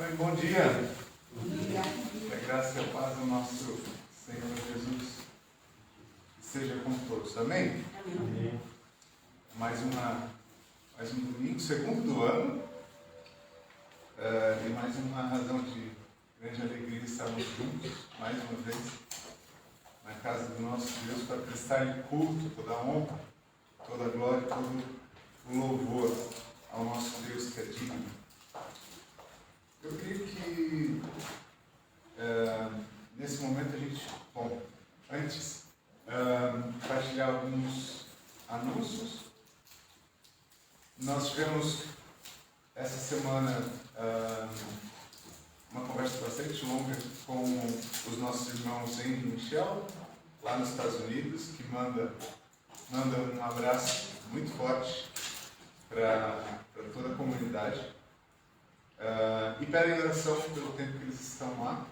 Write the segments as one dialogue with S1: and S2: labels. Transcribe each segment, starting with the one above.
S1: Bem, bom dia. Que a graça e a paz do nosso Senhor Jesus seja com todos. Amém?
S2: Amém.
S1: Mais um domingo, segundo do ano, e mais uma razão de grande alegria estarmos juntos, mais uma vez, na casa do nosso Deus, para prestar-lhe culto, toda a honra, toda a glória, todo o louvor ao nosso Deus que é digno. Eu creio que nesse momento a gente, antes, partilhar alguns anúncios. Nós tivemos essa semana uma conversa bastante longa com os nossos irmãos Henry e Michel, lá nos Estados Unidos, que manda um abraço muito forte para toda a comunidade. E pedem oração pelo tempo que eles estão lá.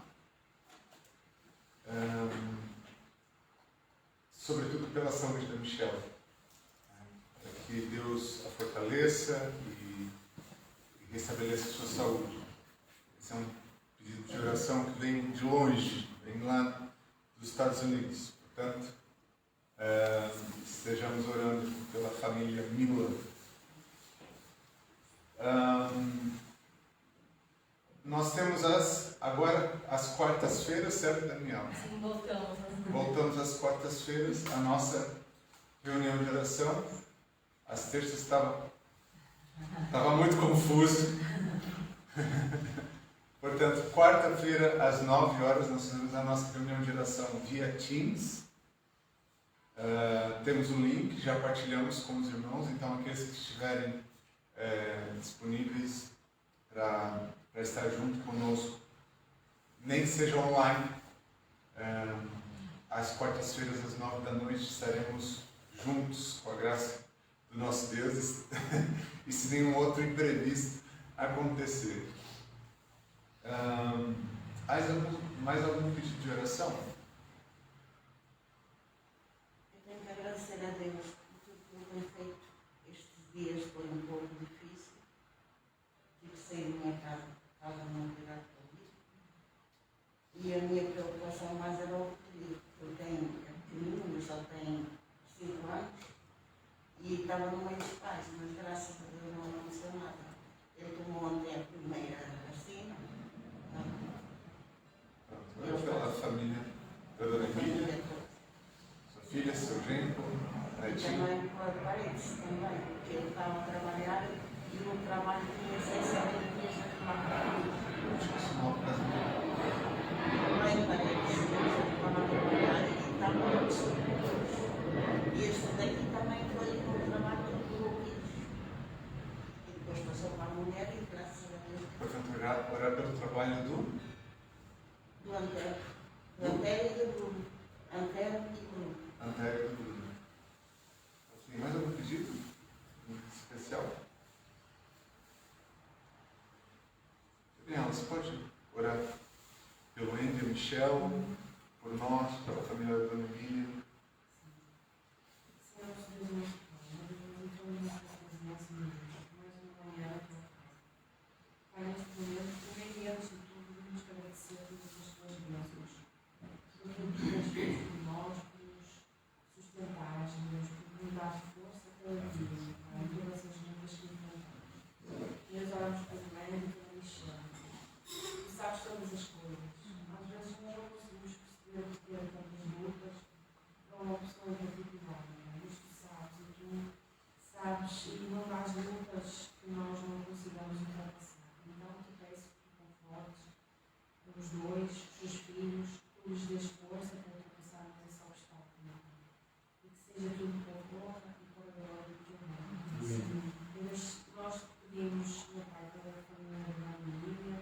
S1: Sobretudo pela saúde da Michelle. Para que Deus a fortaleça e restabeleça a sua saúde. Esse é um pedido de oração que vem de longe, vem lá dos Estados Unidos. Portanto, estejamos orando pela família Miller. Nós temos agora as quartas-feiras, certo, Daniel?
S2: Sim, voltamos.
S1: Voltamos às quartas-feiras, a nossa reunião de oração. As terças estava muito confuso. Portanto, quarta-feira, às 9 horas, nós temos a nossa reunião de oração via Teams. Temos um link, já partilhamos com os irmãos, então aqueles que estiverem disponíveis para estar junto conosco, nem que seja online, às quartas-feiras, às 9 da noite, estaremos juntos com a graça do nosso Deus e se nenhum outro imprevisto acontecer. Mais algum pedido de oração?
S3: Eu tenho que agradecer a Deus por tudo que Ele tem feito. Estes dias foi um pouco difícil. Tive que sair da minha casa não cuidar de Covid. E a minha preocupação mais era o futuro. Eu tenho pequenino, mas só tenho 5 anos. E estava no meio dos pais, mas graças a Deus não aconteceu nada. Ele tomou ontem a primeira vacina.
S1: Pela família da Dona Emília, sua filha, seu genro, netinho.
S3: Também por parentes, também, porque ele estava a trabalhar e no trabalho tinha 6 dias de tomar caminho.
S1: Acho que isso não é o casamento.
S3: Também parentes, eles estavam a trabalhar e estavam muito sobrecarregados. E este daqui também foi no trabalho do Luís. E depois passou para a mulher e graças a Deus.
S1: Portanto, orar pelo trabalho do
S3: Do Antero e do Bruno. Antero e Bruno.
S1: Antero e do Bruno. Assim, mais algum pedido especial? Daniela, você pode orar pelo Andy e Michel, por nós, pela família da Dona Emília?
S2: Senhor, nosso Deus, nosso Pai, nós entramos mais uma manhã, Pai, neste momento, também antes de tudo, devemos agradecer a todas as tuas bênçãos, por tudo que tens feito por nós, por nos sustentares, Deus, por nos dar força cada dia, Pai, em todas as lutas que enfrentamos. E nós oramos pelo Leme e pela Michelle. Tu sabes todas as coisas. Às vezes nós não conseguimos perceber o que é tantas lutas, para uma pessoa em particular, mas tu sabes, e tu sabes, e não dás lutas que nós não consigamos ultrapassar. Então te peço que tu confortes os dois, os teus filhos, tu lhes dês força para ultrapassarmos esse obstáculo. E que seja tudo para a honra e para a glória do teu nome. Nós te pedimos, meu Pai, pela família da Emília,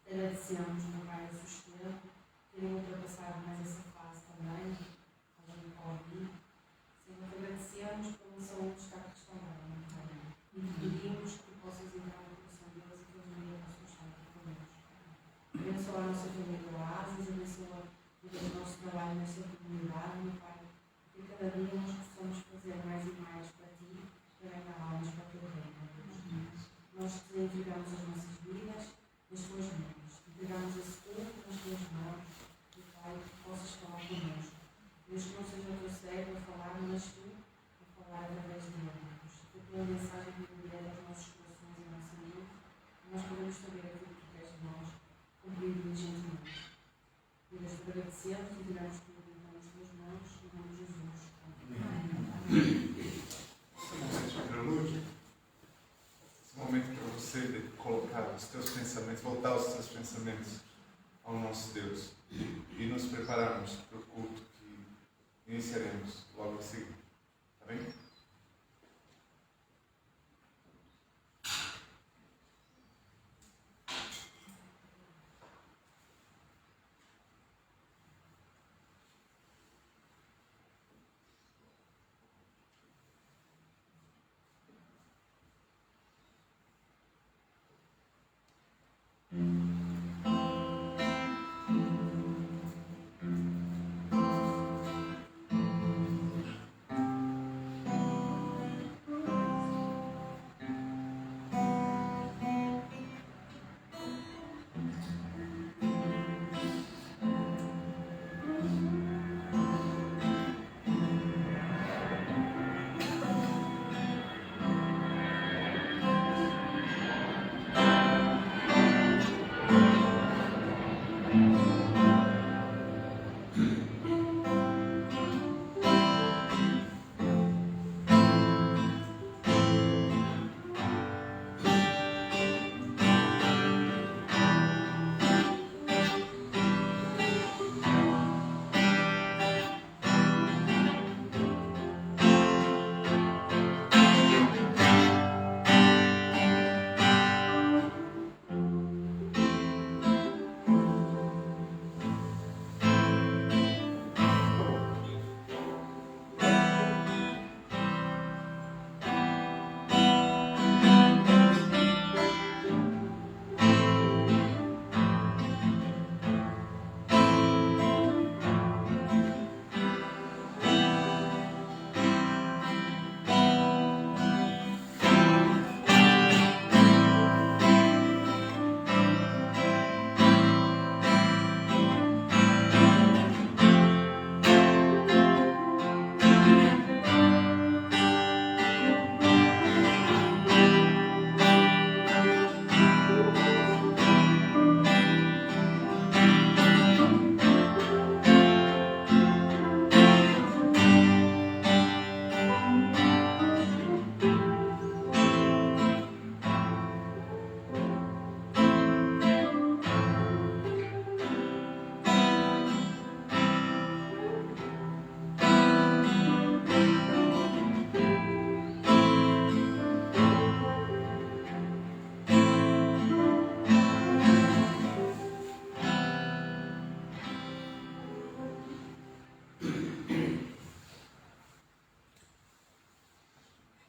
S2: te agradecemos, meu Pai, o sustento, terem ultrapassado mais essa fase também, a gente Covid. Senhor, te agradecemos pela saúde que está restaurada, meu Pai. E te pedimos que tu possas entrar no coração deles e que eles venham possam estar aqui connosco. Abençoa a nossa família Oásis, abençoa o nosso trabalho nesta comunidade, meu Pai. Que cada dia nós possamos fazer mais e mais para ti, para ganhar almas para o teu reino. Nós te entregamos as nossas vidas nas tuas mãos. Entregamos esse tempo nas tuas mãos, e Pai, que possas falar connosco. Deus, que não seja o teu servo a falar, mas tu a falar através de nós. Que a tua mensagem venha direto aos nossos corações e à nossa mente, e nós podemos saber aquilo que tu queres de nós, cumprir diligentemente. E Deus, te agradecemos e tiramos tudo então nas tuas mãos, em nome de Jesus.
S1: Esse momento para você colocar os teus pensamentos, voltar os teus pensamentos ao nosso Deus e nos prepararmos para o culto que iniciaremos logo a seguir. Está bem?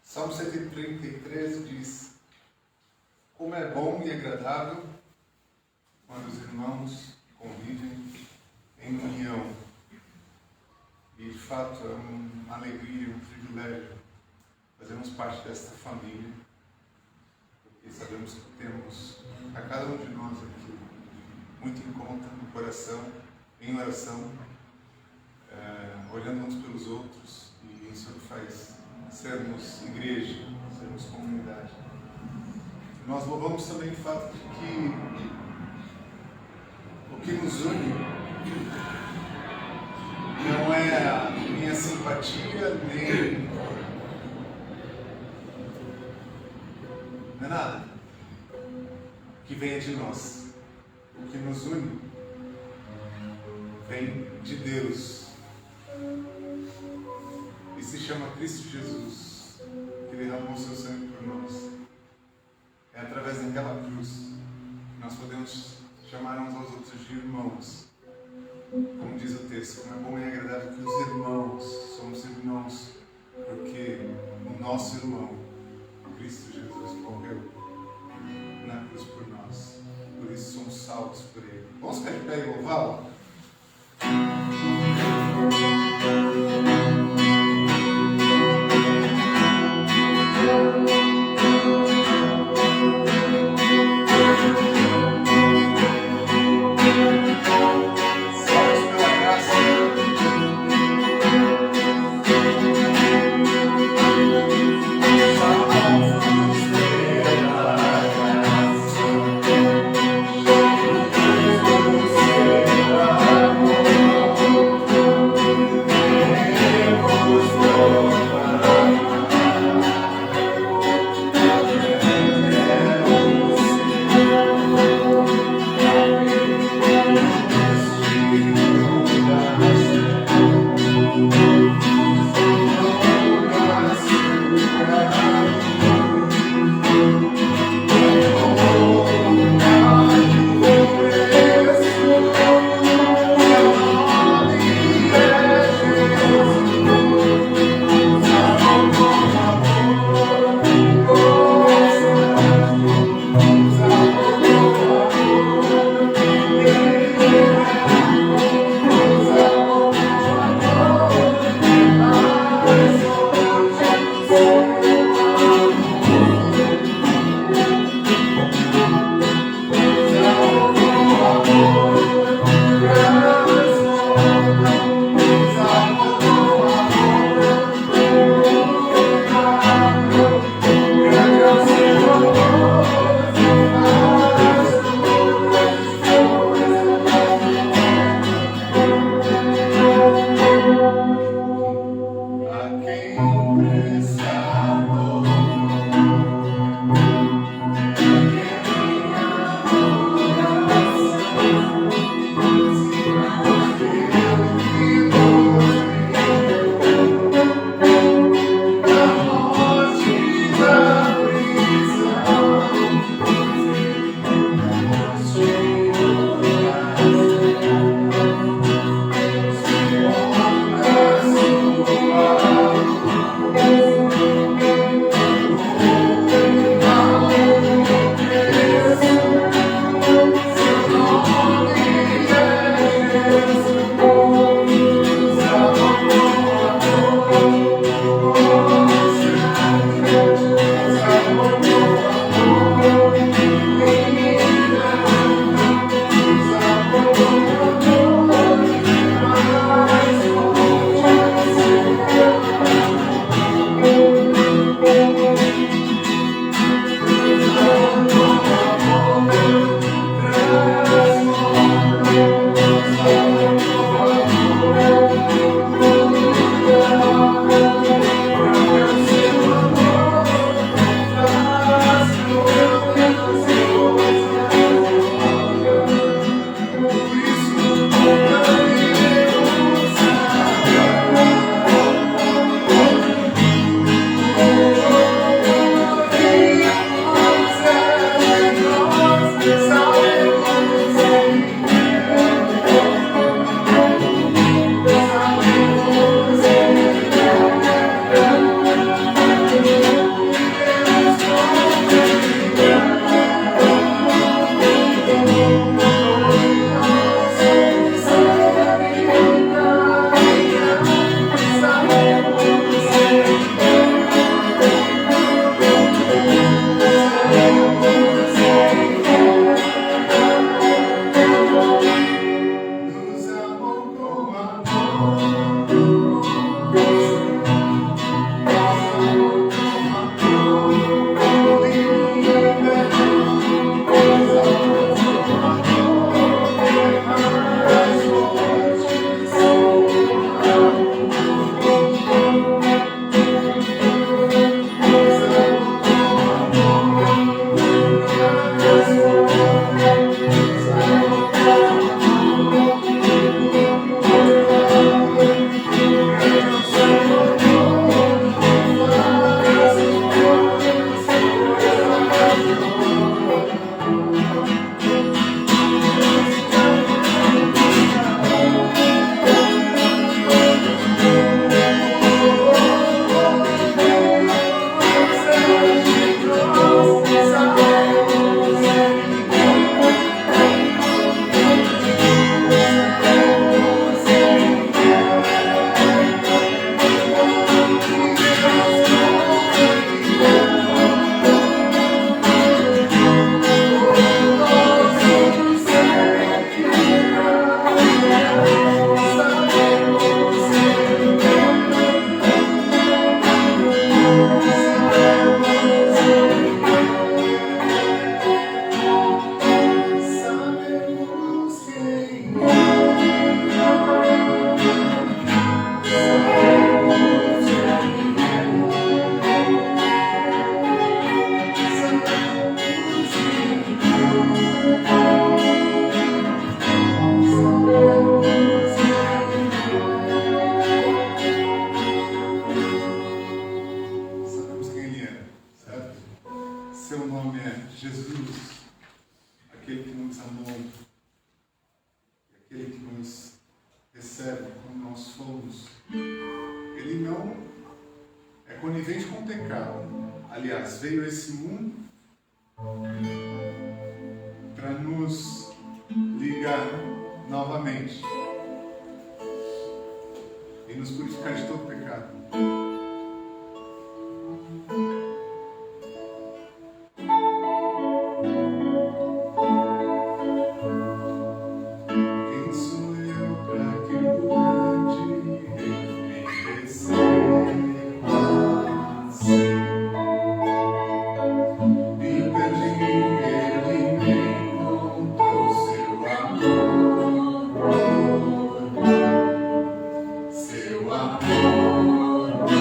S1: Salmo 133 diz: como é bom e agradável quando os irmãos convivem em união. E de fato é uma alegria, um privilégio fazermos parte desta família, porque sabemos que temos a cada um de nós aqui muito em conta, no coração, em oração, olhando uns pelos outros, e isso faz sermos igreja, sermos comunidade. Nós louvamos também o fato de que o que nos une não é a minha simpatia, nem não é nada que venha de nós. O que nos une vem de Deus. E se chama Cristo Jesus, que derramou seu sangue por nós. É através daquela cruz que nós podemos chamar uns aos outros de irmãos. Como diz o texto, como é bom e agradável que os irmãos, somos irmãos, porque o nosso irmão, Cristo Jesus, morreu na cruz por nós. Por isso somos salvos por Ele. Vamos ficar de pé e louvá-lo? aquele que nos amou, aquele que nos recebe como nós somos. Ele não é conivente com o pecado. Aliás, veio a esse mundo para nos ligar novamente e nos purificar de todo pecado. Quem sou eu para que o grande rei me receba assim? Me perdi, ele me encontrou, seu amor, seu amor.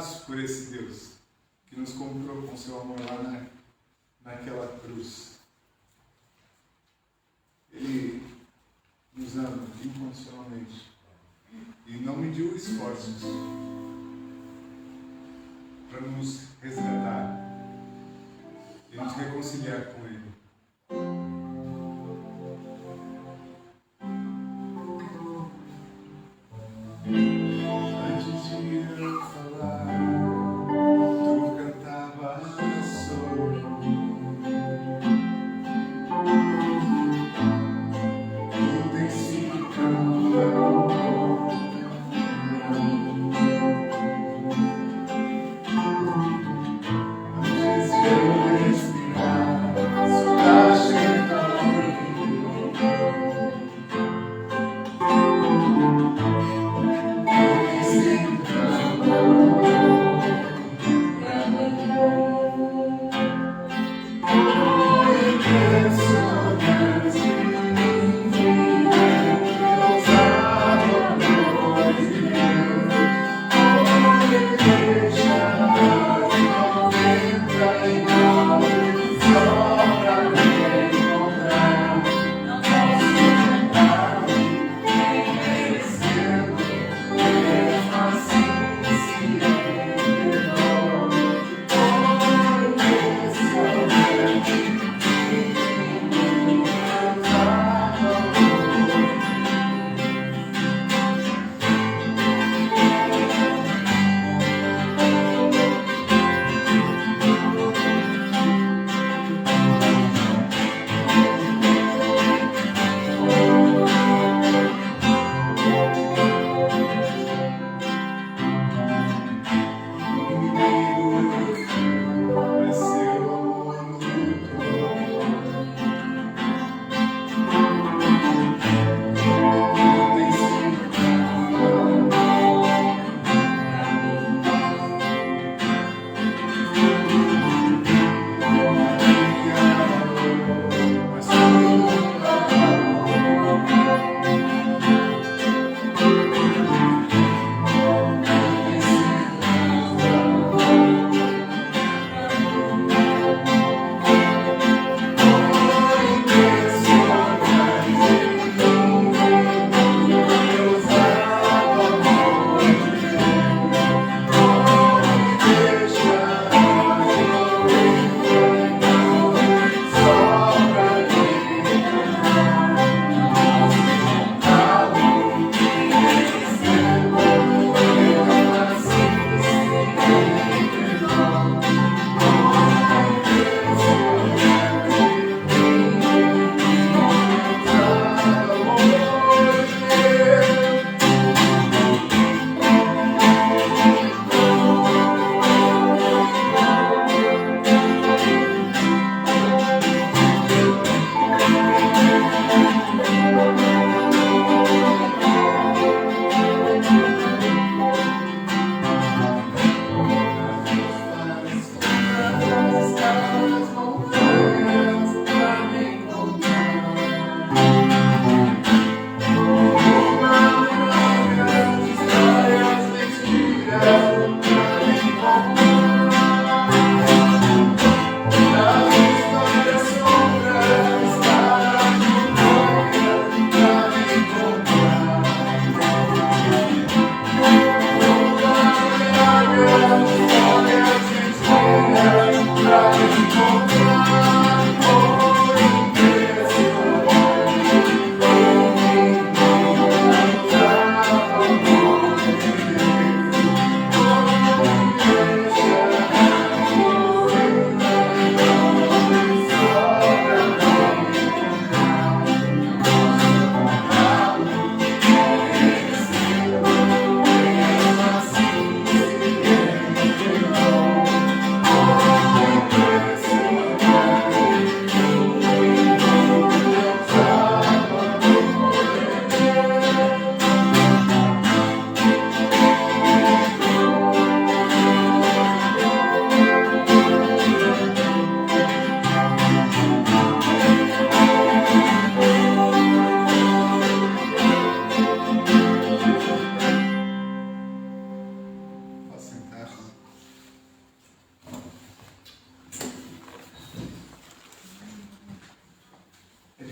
S1: amados por esse Deus que nos comprou com seu amor lá naquela cruz. Ele nos ama incondicionalmente e não mediu esforços para nos resgatar e nos reconciliar com Ele. Antes de eu falar, tu cantavas sobre mim. Tu tens sido tão bom. Antes de eu respirar,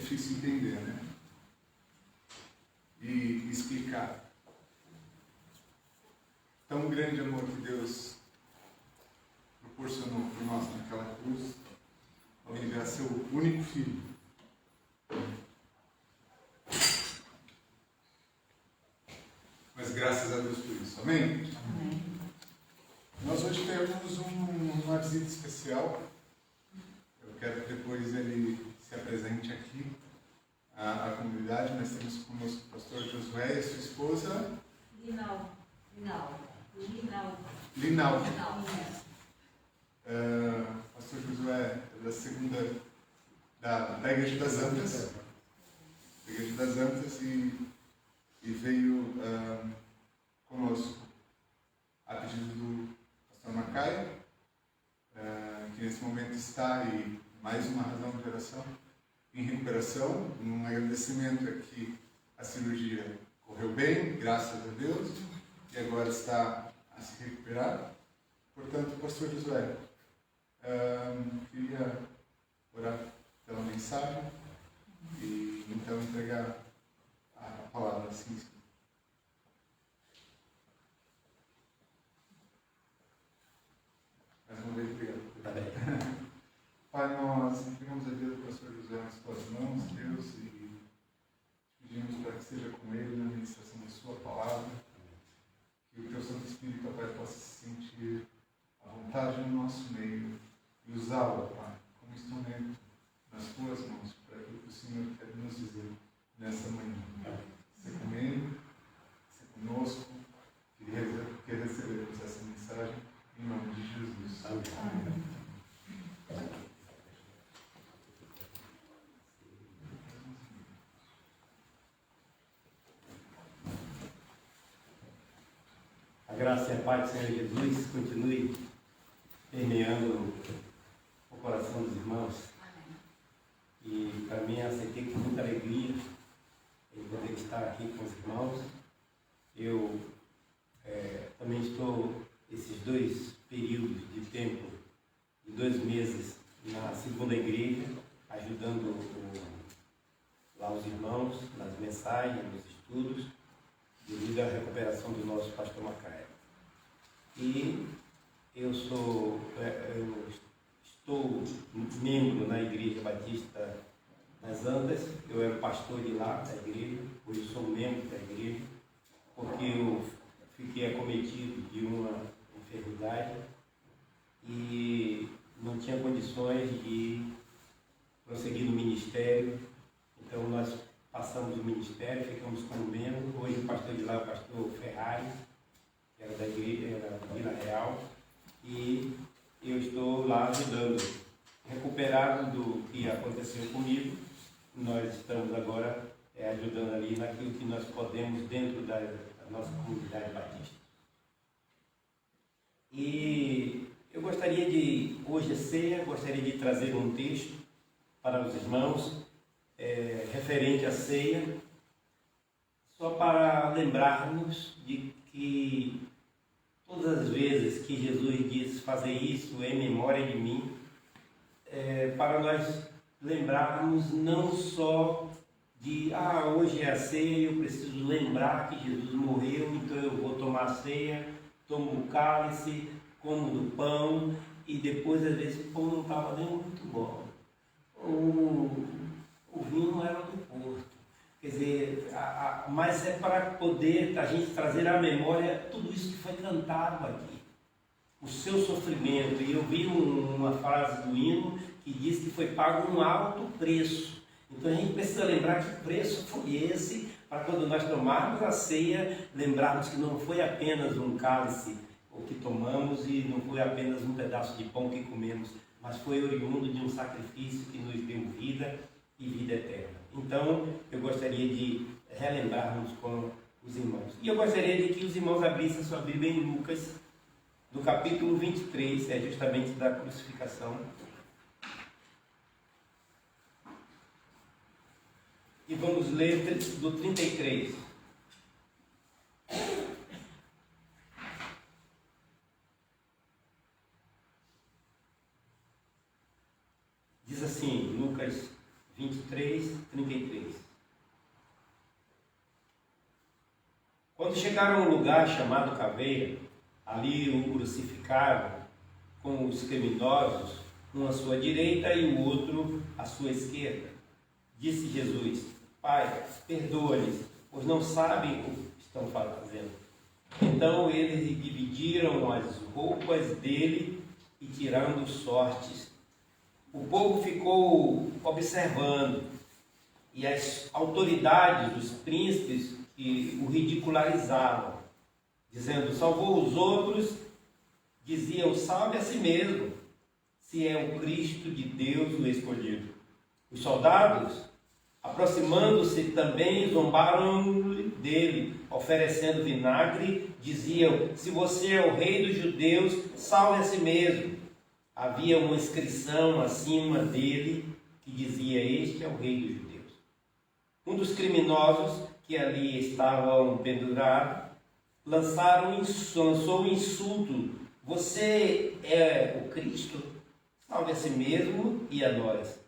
S1: difícil entender, né? E explicar. Tão grande amor que Deus proporcionou por nós naquela cruz, ao enviar seu único filho. Mas graças a Deus por isso. Amém?
S3: Amém.
S1: Nós hoje temos uma visita especial. Eu quero que depois ele se apresente aqui à comunidade. Nós temos conosco o pastor Josué e a sua esposa
S2: Linaldo.
S1: Linaldo. Pastor Josué é da segunda da Igreja das Antas. Da Igreja das Antas e veio conosco a pedido do pastor Macaio, que nesse momento está, e mais uma razão de oração, em recuperação. Um agradecimento é que a cirurgia correu bem, graças a Deus, e agora está a se recuperar. Portanto, pastor Josué, queria orar pela mensagem e então entregar a palavra assim. Mais uma vez, obrigado. Pai, nós entregamos a vida do pastor José nas tuas mãos, Deus, e pedimos para que seja com ele na ministração da sua palavra, que o teu Santo Espírito, Pai, possa se sentir à vontade no nosso meio e usá-lo, Pai, como instrumento nas tuas mãos, para aquilo que o Senhor quer nos dizer nessa manhã. Ser com ele, ser conosco, que recebermos essa mensagem em nome de Jesus. Amém.
S4: A graça e a paz do Senhor Jesus continue permeando o coração dos irmãos. E para mim, aceitei com muita alegria em poder estar aqui com os irmãos. Eu também estou, esses 2 períodos de tempo, de 2 meses, na segunda igreja, ajudando lá os irmãos nas mensagens, nos estudos, devido à recuperação do nosso pastor Macaé. E eu estou membro na Igreja Batista das Antas. Eu era pastor de lá, da igreja, hoje sou membro da igreja, porque eu fiquei acometido de uma enfermidade e não tinha condições de prosseguir no ministério. Então nós passamos o ministério, ficamos como membro. Hoje o pastor de lá é o pastor Ferrari, que era da igreja, era da Vila Real, e eu estou lá ajudando, recuperado do que aconteceu comigo. Nós estamos agora ajudando ali naquilo que nós podemos dentro da nossa comunidade batista. E eu gostaria de, hoje é ceia, gostaria de trazer um texto para os irmãos, referente à ceia, só para lembrarmos de que todas as vezes que Jesus disse fazer isso em memória de mim, para nós lembrarmos não só de hoje é a ceia, eu preciso lembrar que Jesus morreu, então eu vou tomar a ceia, tomo o cálice, como do pão, e depois às vezes o pão não estava nem muito bom. O vinho não era do Porto. Quer dizer, mas é para poder a gente trazer à memória tudo isso que foi cantado aqui. O seu sofrimento. E eu vi uma frase do hino que diz que foi pago um alto preço. Então a gente precisa lembrar que preço foi esse, para quando nós tomarmos a ceia, lembrarmos que não foi apenas um cálice o que tomamos e não foi apenas um pedaço de pão que comemos, mas foi oriundo de um sacrifício que nos deu vida e vida eterna. Então, eu gostaria de relembrarmos com os irmãos. E eu gostaria de que os irmãos abrissem sua Bíblia em Lucas, do capítulo 23, justamente da crucificação. E vamos ler do 33. Diz assim, Lucas 23, 33. Quando chegaram a um lugar chamado Caveira, ali o crucificaram com os criminosos, um à sua direita e o outro à sua esquerda. Disse Jesus: Pai, perdoa-lhes, pois não sabem o que estão fazendo. Então eles dividiram as roupas dele e tirando sortes. O povo ficou observando e as autoridades dos príncipes que o ridicularizavam, dizendo: salvou os outros, diziam: salve a si mesmo, se é o Cristo de Deus o escolhido. Os soldados, aproximando-se também, zombaram dele, oferecendo vinagre, diziam: se você é o rei dos judeus, salve a si mesmo. Havia uma inscrição acima dele que dizia: este é o rei dos judeus. Um dos criminosos que ali estavam pendurados lançou um insulto: você é o Cristo? Salve a si mesmo e a nós.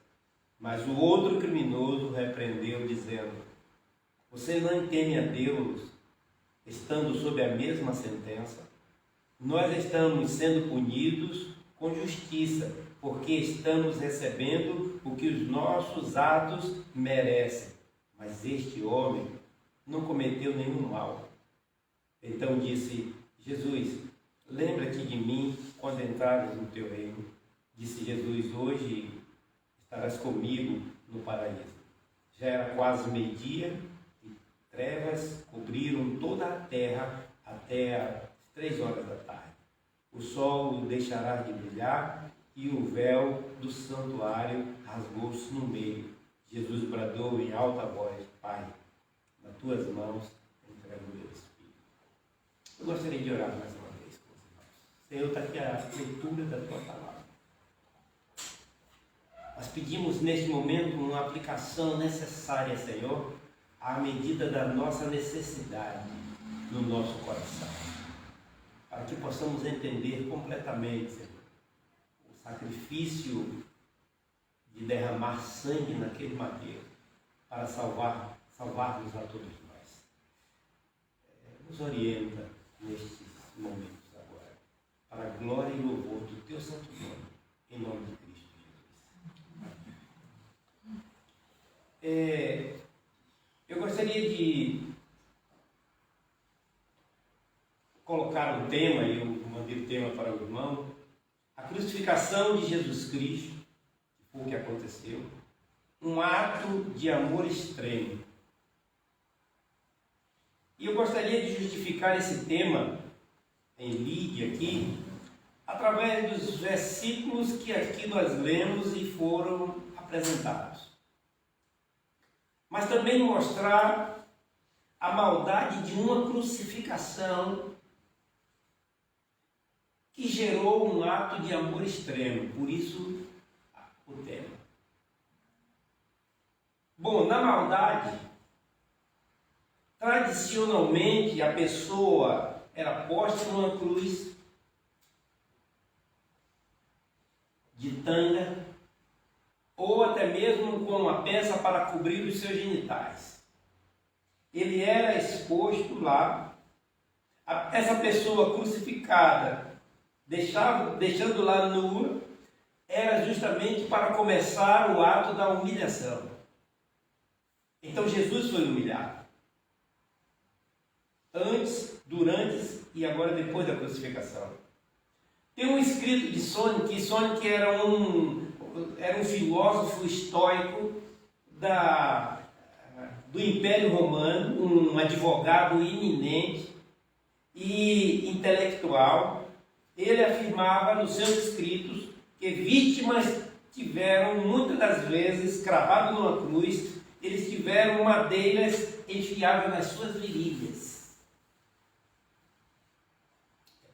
S4: Mas o outro criminoso repreendeu, dizendo: você não teme a Deus, estando sob a mesma sentença? Nós estamos sendo punidos com justiça, porque estamos recebendo o que os nossos atos merecem. Mas este homem não cometeu nenhum mal. Então disse Jesus: lembra-te de mim quando entrares no teu reino. Disse Jesus: hoje estarás comigo no paraíso. Já era quase meio-dia e trevas cobriram toda a terra até às 3 horas da tarde. O sol deixará de brilhar e o véu do santuário rasgou-se no meio. Jesus bradou em alta voz: Pai, nas tuas mãos entrego o meu espírito. Eu gostaria de orar mais uma vez com os irmãos. Senhor, está aqui a leitura da tua palavra. Nós pedimos neste momento uma aplicação necessária, Senhor, à medida da nossa necessidade no nosso coração, para que possamos entender completamente, Senhor, o sacrifício de derramar sangue naquele madeiro para salvar-nos a todos nós. Nos orienta nestes momentos agora, para a glória e louvor do teu santo nome, em nome de Cristo Jesus. Eu gostaria de colocar um tema, e eu mandei o tema para o irmão: a crucificação de Jesus Cristo, que foi o que aconteceu, um ato de amor extremo. E eu gostaria de justificar esse tema em Lídia aqui, através dos versículos que aqui nós lemos e foram apresentados. Mas também mostrar a maldade de uma crucificação que gerou um ato de amor extremo. Por isso, o tema. Bom, na maldade, tradicionalmente a pessoa era posta numa cruz de tanga, ou até mesmo com uma peça para cobrir os seus genitais. Ele era exposto lá. Essa pessoa crucificada, deixando lá nua, era justamente para começar o ato da humilhação. Então Jesus foi humilhado. Antes, durante e agora depois da crucificação. Tem um escrito de Sônico era um filósofo estoico do Império Romano, um advogado eminente e intelectual. Ele afirmava nos seus escritos que vítimas tiveram, muitas das vezes, cravadas numa cruz, eles tiveram madeiras enfiadas nas suas virilhas.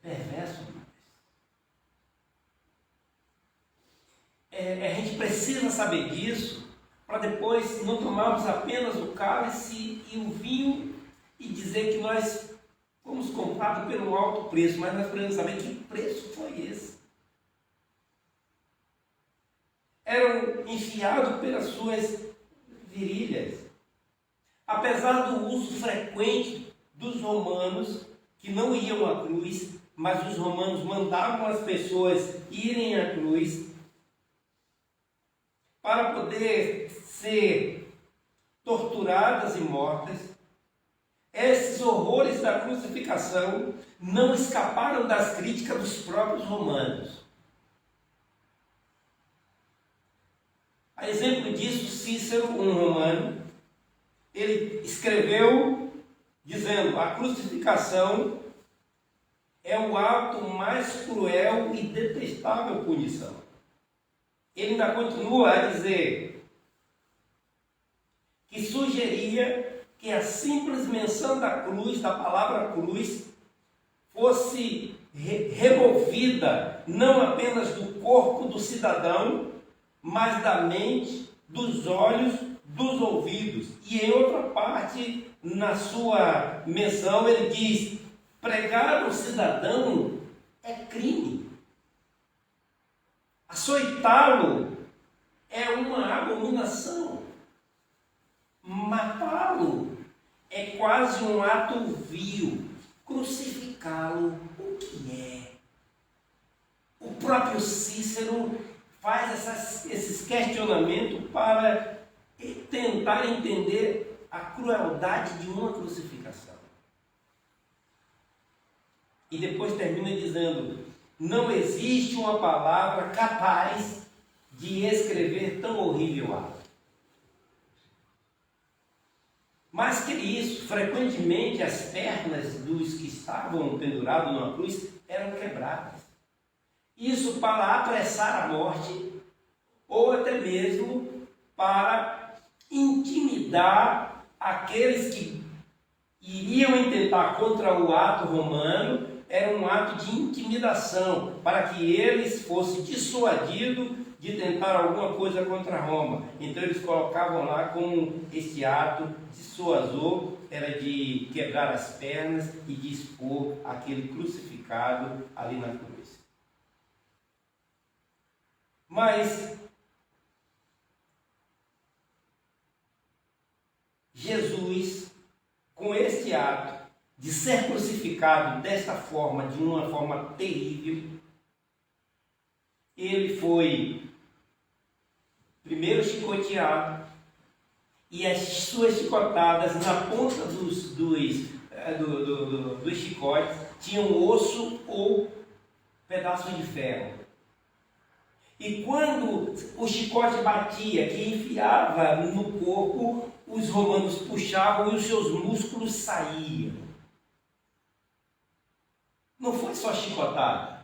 S4: É perverso, mas a gente precisa saber disso para depois não tomarmos apenas o cálice e o vinho e dizer que nós fomos comprados pelo alto preço, mas nós precisamos saber que preço foi esse. Eram enfiados guiado pelas suas virilhas. Apesar do uso frequente dos romanos, que não iam à cruz, mas os romanos mandavam as pessoas irem à cruz para poder ser torturadas e mortas, esses horrores da crucificação não escaparam das críticas dos próprios romanos. A exemplo disso, Cícero, um romano, ele escreveu dizendo: a crucificação é o ato mais cruel e detestável punição. Ele ainda continua a dizer que sugeria que a simples menção da cruz, da palavra cruz, fosse removida não apenas do corpo do cidadão, mas da mente, dos olhos, dos ouvidos. E em outra parte, na sua menção, ele diz: pregar ao cidadão é crime. Açoitá-lo é uma abominação. Matá-lo é quase um ato vil. Crucificá-lo, o que é? O próprio Cícero faz esses questionamentos para tentar entender a crueldade de uma crucificação. E depois termina dizendo: não existe uma palavra capaz de escrever tão horrível ato. Mais que isso, frequentemente as pernas dos que estavam pendurados numa cruz eram quebradas. Isso para apressar a morte, ou até mesmo para intimidar aqueles que iriam intentar contra o ato romano. Era um ato de intimidação, para que eles fossem dissuadidos de tentar alguma coisa contra Roma. Então eles colocavam lá como esse ato dissuasor era de quebrar as pernas e de expor aquele crucificado ali na cruz. Mas Jesus, com este ato de ser crucificado desta forma, de uma forma terrível, ele foi primeiro chicoteado, e as suas chicotadas na ponta dos chicotes tinham osso ou pedaço de ferro. E quando o chicote batia, que enfiava no corpo, os romanos puxavam e os seus músculos saíam. Não foi só chicotada.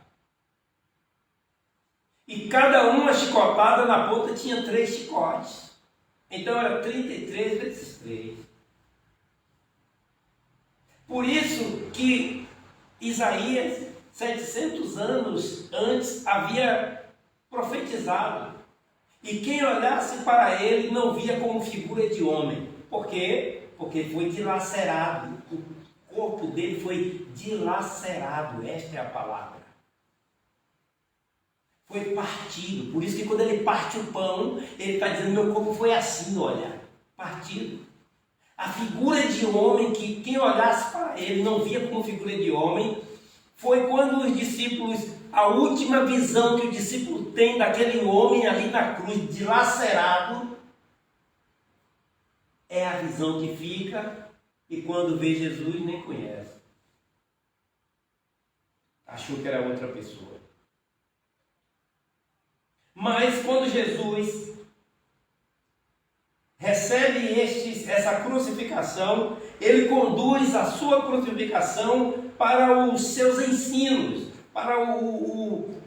S4: E cada uma chicotada na ponta tinha 3 chicotes. Então era 33 vezes 3. Por isso que Isaías, 700 anos antes, havia profetizado. E quem olhasse para ele não via como figura de homem. Por quê? Porque foi dilacerado. O corpo dele foi dilacerado. Esta é a palavra. Foi partido. Por isso que quando ele parte o pão, ele está dizendo: meu corpo foi assim, olha, partido. A figura de homem, que quem olhasse para ele não via como figura de homem, foi quando os discípulos, a última visão que o discípulo tem daquele homem ali na cruz, dilacerado, é a visão que fica, e quando vê Jesus nem conhece. Achou que era outra pessoa. Mas quando Jesus recebe essa crucificação, ele conduz a sua crucificação para os seus ensinos,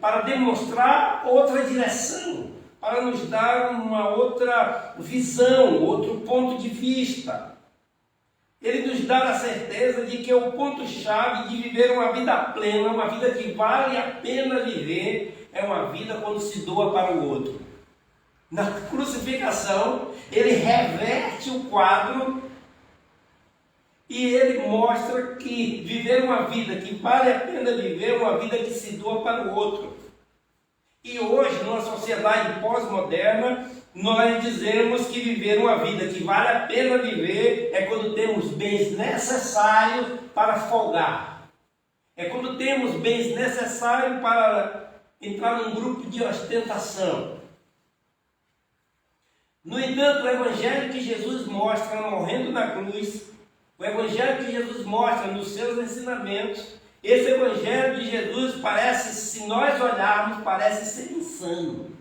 S4: para demonstrar outra direção, para nos dar uma outra visão, outro ponto de vista. Ele nos dá a certeza de que o ponto-chave de viver uma vida plena, uma vida que vale a pena viver, é uma vida quando se doa para o outro. Na crucificação, ele reverte o quadro e ele mostra que viver uma vida que vale a pena viver é uma vida que se doa para o outro. E hoje, numa sociedade pós-moderna, nós dizemos que viver uma vida que vale a pena viver é quando temos bens necessários para folgar. É quando temos bens necessários para entrar num grupo de ostentação. No entanto, o Evangelho que Jesus mostra morrendo na cruz, o Evangelho que Jesus mostra nos seus ensinamentos, esse Evangelho de Jesus parece, se nós olharmos, parece ser insano.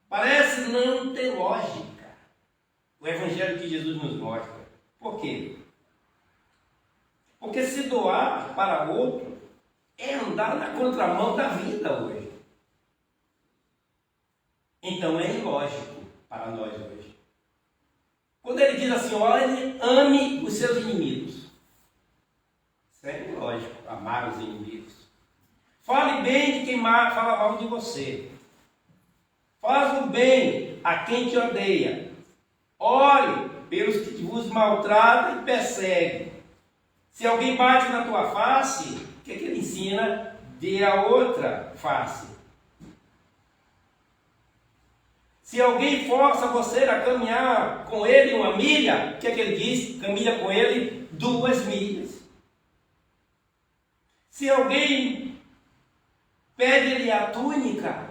S4: Parece não ter lógica. O Evangelho que Jesus nos mostra. Por quê? Porque se doar para outro é andar na contramão da vida hoje. Então é ilógico para nós hoje. Quando ele diz assim, olhe, ame os seus inimigos. Isso é ilógico, amar os inimigos. Fale bem de quem fala mal de você. Faz o bem a quem te odeia. Ore pelos que vos maltratam e perseguem. Se alguém bate na tua face, o que ele ensina? Dê a outra face. Se alguém força você a caminhar com ele 1 milha, o que ele diz? Caminha com ele 2 milhas. Se alguém pede-lhe a túnica,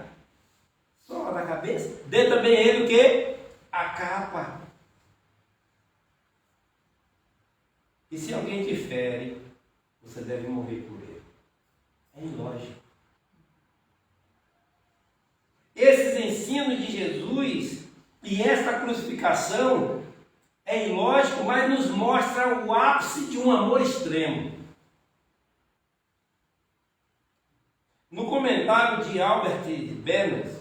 S4: só na cabeça, dê também ele o quê? A capa. E se alguém te fere, você deve morrer por ele. É ilógico. Esses ensinos de Jesus e esta crucificação é ilógico, mas nos mostra o ápice de um amor extremo. No comentário de Albert Bennett,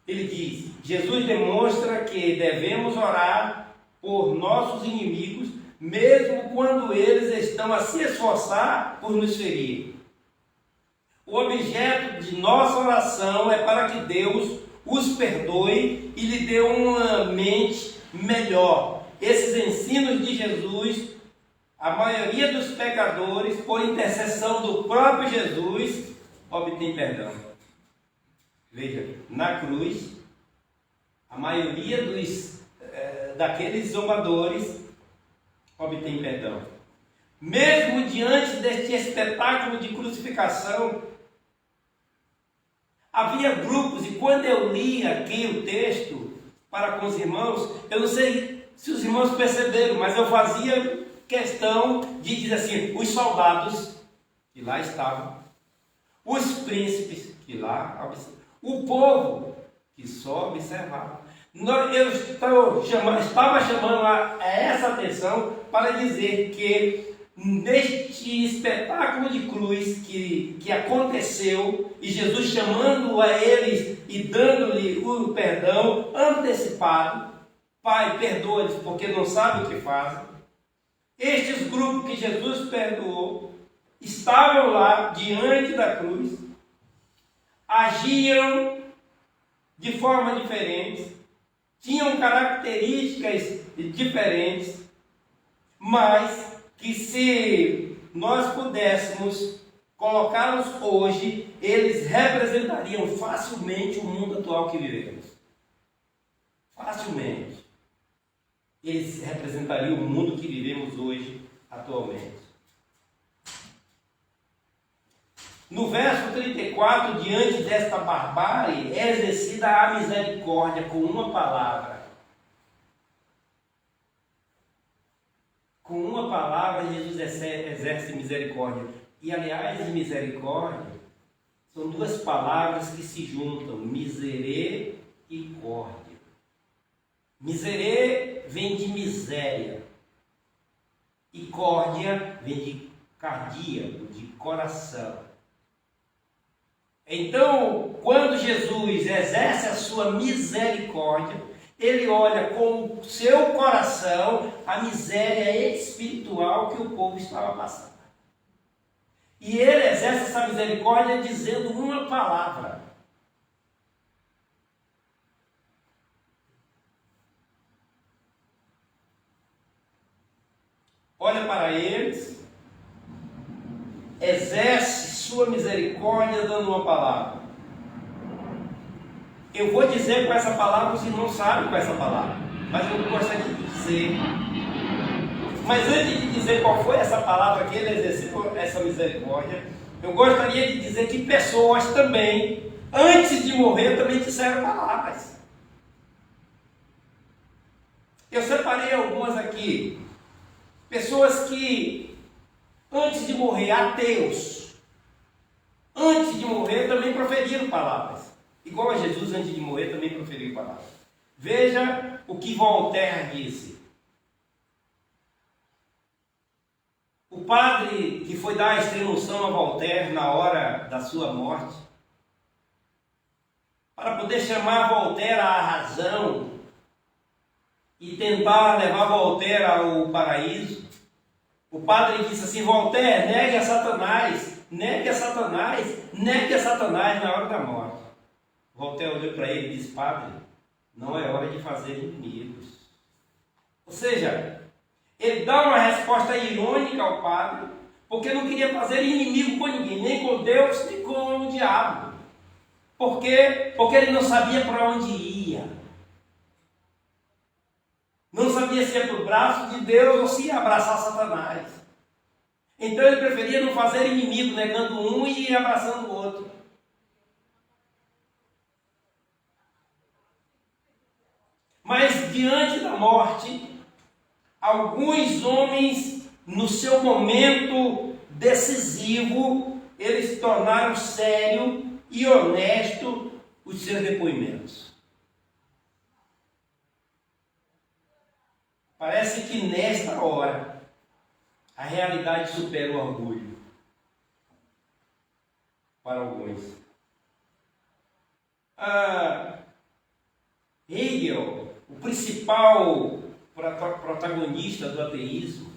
S4: ele diz: Jesus demonstra que devemos orar por nossos inimigos, mesmo quando eles estão a se esforçar por nos ferir. O objeto de nossa oração é para que Deus os perdoe e lhe dê uma mente melhor. Esses ensinos de Jesus, a maioria dos pecadores, por intercessão do próprio Jesus, obtém perdão. Veja, na cruz, a maioria daqueles zombadores obtém perdão. Mesmo diante deste espetáculo de crucificação, havia grupos, e quando eu li aqui o texto para com os irmãos, eu não sei se os irmãos perceberam, mas eu fazia questão de dizer assim, os soldados que lá estavam, os príncipes que lá observavam, o povo que só observava. Eu estava chamando a essa atenção para dizer que neste espetáculo de cruz que aconteceu, e Jesus chamando a eles e dando-lhe o perdão antecipado, Pai, perdoa-lhes porque não sabem o que fazem. Estes grupos que Jesus perdoou estavam lá diante da cruz, agiam de forma diferente, tinham características diferentes, mas que se nós pudéssemos colocá-los hoje, eles representariam facilmente o mundo atual que vivemos. Facilmente. Eles representariam o mundo que vivemos hoje, atualmente. No verso 34, diante desta barbárie, é exercida a misericórdia com uma palavra. Com uma palavra, Jesus exerce misericórdia. E, aliás, misericórdia são duas palavras que se juntam, miserê e córdia. Miserê vem de miséria. E córdia vem de cardíaco, de coração. Então, quando Jesus exerce a sua misericórdia, ele olha com o seu coração a miséria espiritual que o povo estava passando. E ele exerce essa misericórdia dizendo uma palavra. Olha para eles, exerce sua misericórdia dando uma palavra. Eu vou dizer com essa palavra, os irmãos sabem com essa palavra, mas eu gostaria de dizer. Mas antes de dizer qual foi essa palavra que ele exerceu, essa misericórdia, eu gostaria de dizer que pessoas também, antes de morrer, também disseram palavras. Eu separei algumas aqui. Pessoas que, antes de morrer, ateus, antes de morrer também proferiram palavras. Igual a Jesus, antes de morrer, também proferiu palavras. Veja o que Voltaire disse. O padre que foi dar a extrema-unção a Voltaire na hora da sua morte, para poder chamar Voltaire à razão e tentar levar Voltaire ao paraíso, o padre disse assim: Voltaire, negue a Satanás, negue a Satanás, negue a Satanás na hora da morte. Voltaire olhou para ele e disse: Padre, não é hora de fazer inimigos. Ou seja, ele dá uma resposta irônica ao padre, porque não queria fazer inimigo com ninguém, nem com Deus, nem com o diabo. Por quê? Porque ele não sabia para onde ia. Não sabia se ia para o braço de Deus ou se ia abraçar Satanás. Então ele preferia não fazer inimigo, negando um e abraçando o outro. Mas diante da morte, alguns homens, no seu momento decisivo, eles se tornaram sério e honesto os seus depoimentos. Parece que nesta hora a realidade supera o orgulho para alguns. Hegel, o principal protagonista do ateísmo,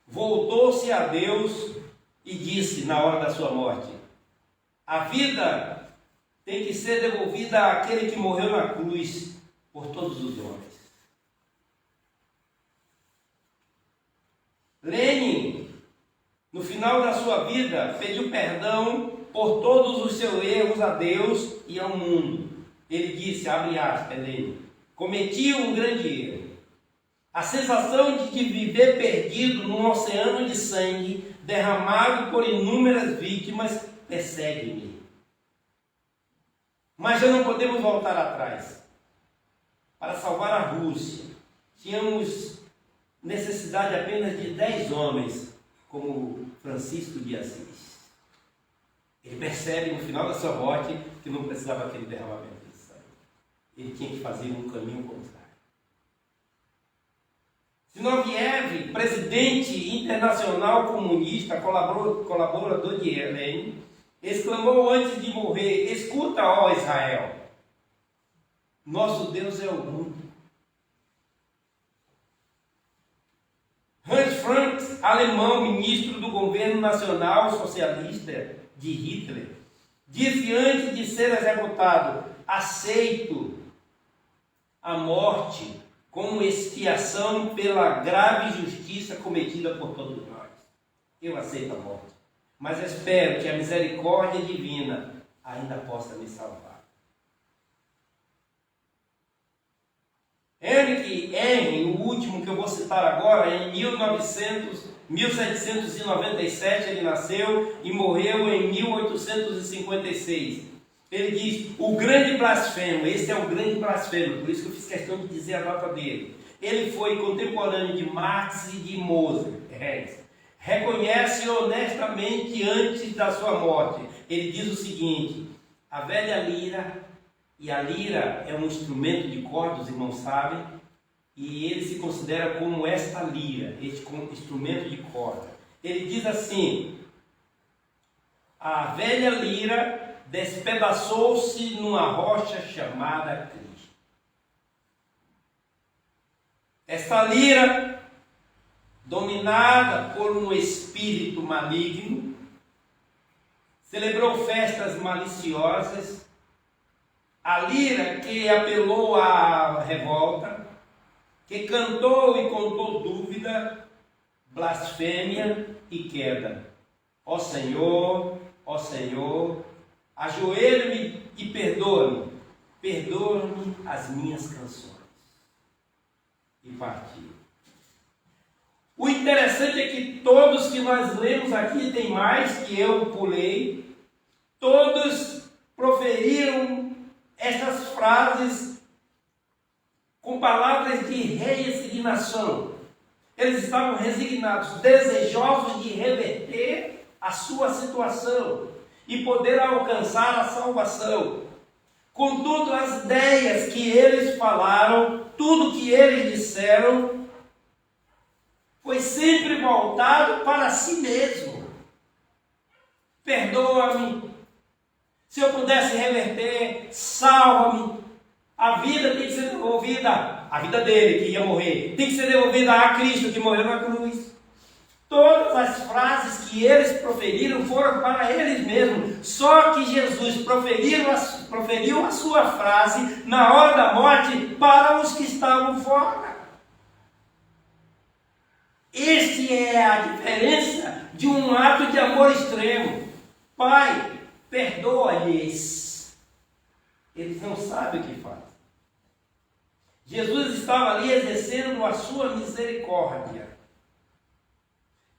S4: voltou-se a Deus e disse na hora da sua morte: a vida tem que ser devolvida àquele que morreu na cruz por todos os homens. Lenin, no final da sua vida, pediu perdão por todos os seus erros a Deus e ao mundo. Ele disse, abre aspas, Lenin: cometi um grande erro. A sensação de viver perdido num oceano de sangue derramado por inúmeras vítimas persegue-me. Mas já não podemos voltar atrás. Para salvar a Rússia, tínhamos necessidade apenas de 10 homens, como Francisco de Assis. Ele percebe no final da sua morte que não precisava aquele derramamento de sangue. Ele tinha que fazer um caminho contrário. Zinoviev, presidente internacional comunista, colaborador de Lenin, exclamou antes de morrer: escuta, ó Israel, nosso Deus é o mundo. Hans Frank, alemão, ministro do governo nacional socialista de Hitler, disse antes de ser executado: aceito a morte como expiação pela grave injustiça cometida por todos nós. Eu aceito a morte, mas espero que a misericórdia divina ainda possa me salvar. Heinrich Henry, o último que eu vou citar agora, em 1797 ele nasceu e morreu em 1856. Ele diz: o grande blasfemo, esse é o grande blasfemo, por isso que eu fiz questão de dizer a nota dele. Ele foi contemporâneo de Marx e de Mozart. Reconhece honestamente antes da sua morte. Ele diz o seguinte: a velha lira, e a lira é um instrumento de corda, os irmãos sabem, e ele se considera como esta lira, este instrumento de corda. Ele diz assim: a velha lira despedaçou-se numa rocha chamada Cristo. Esta lira, dominada por um espírito maligno, celebrou festas maliciosas. A lira que apelou à revolta, que cantou e contou dúvida, blasfêmia e queda. Ó Senhor, ajoelho-me e perdoa-me, perdoa-me as minhas canções. E partiu. O interessante é que todos que nós lemos aqui, tem mais que eu pulei, todos proferiram estas frases com palavras de resignação. Eles estavam resignados, desejosos de reverter a sua situação e poder alcançar a salvação. Contudo, as ideias que eles falaram, tudo que eles disseram, foi sempre voltado para si mesmo. Perdoa-me. Se eu pudesse reverter, salva-me. A vida tem que ser devolvida, a vida dele que ia morrer, tem que ser devolvida a Cristo que morreu na cruz. Todas as frases que eles proferiram foram para eles mesmos. Só que Jesus proferiu a sua frase na hora da morte para os que estavam fora. Este é a diferença de um ato de amor extremo. Pai, perdoa-lhes. Eles não sabem o que fazem. Jesus estava ali exercendo a sua misericórdia.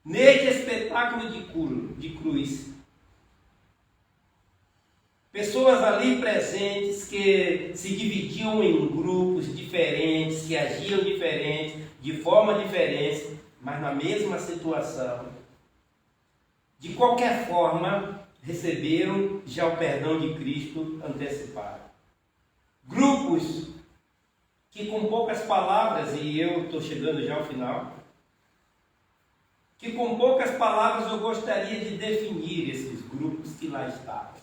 S4: Neste espetáculo de cruz. Pessoas ali presentes que se dividiam em grupos diferentes, que agiam diferentes, de forma diferente, mas na mesma situação. De qualquer forma, receberam já o perdão de Cristo antecipado. Grupos que com poucas palavras, e eu estou chegando já ao final, que com poucas palavras eu gostaria de definir esses grupos que lá estavam.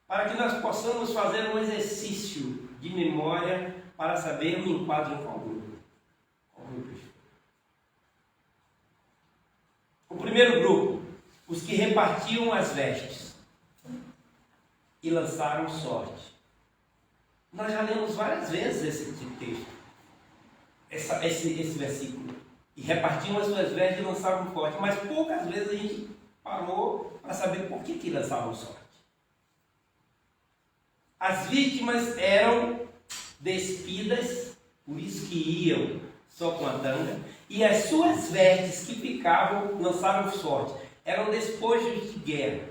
S4: Para que nós possamos fazer um exercício de memória para saber o enquadro em qual grupo. O primeiro grupo, os que repartiam as vestes e lançaram sorte. Nós já lemos várias vezes esse texto. Esse versículo, e repartiam as suas vestes e lançavam sorte, mas poucas vezes a gente parou para saber por que lançavam sorte. As vítimas eram despidas, por isso que iam só com a tanga, e as suas vestes que ficavam lançavam sorte, eram despojos de guerra,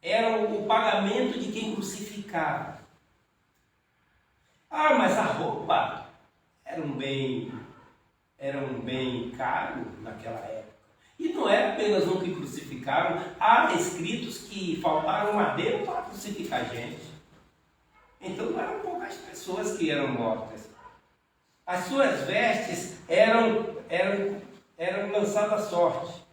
S4: eram o pagamento de quem crucificava. Ah, mas a roupa era um bem caro naquela época. E não é apenas um que crucificaram, há escritos que faltaram madeira para crucificar gente. Então não eram poucas pessoas que eram mortas. As suas vestes eram lançadas à sorte.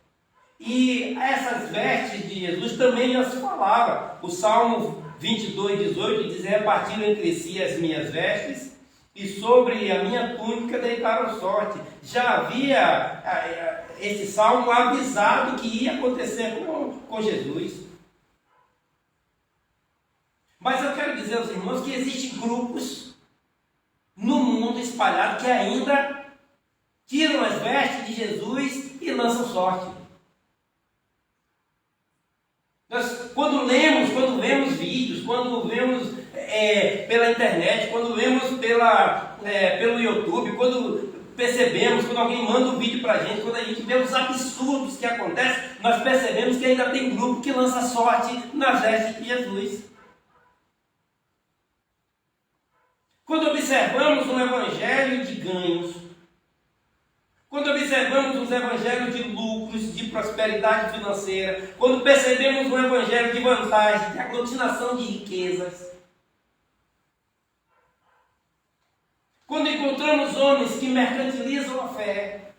S4: E essas vestes de Jesus também já se falava. O Salmo 22:18 diz: repartiram entre si as minhas vestes, e sobre a minha túnica deitaram sorte. Já havia esse salmo avisado que ia acontecer com Jesus. Mas eu quero dizer aos irmãos que existem grupos no mundo espalhado que ainda tiram as vestes de Jesus e lançam sorte. Nós, quando vemos vídeos, quando vemos pela internet, quando vemos pelo YouTube, quando percebemos, quando alguém manda um vídeo para a gente, quando a gente vê os absurdos que acontecem, nós percebemos que ainda tem grupo que lança sorte nas vestes de Jesus. Quando observamos um evangelho de ganhos, quando observamos os evangelhos de lucros, de prosperidade financeira, quando percebemos um evangelho de vantagem, de aglutinação de riquezas, quando encontramos homens que mercantilizam a fé,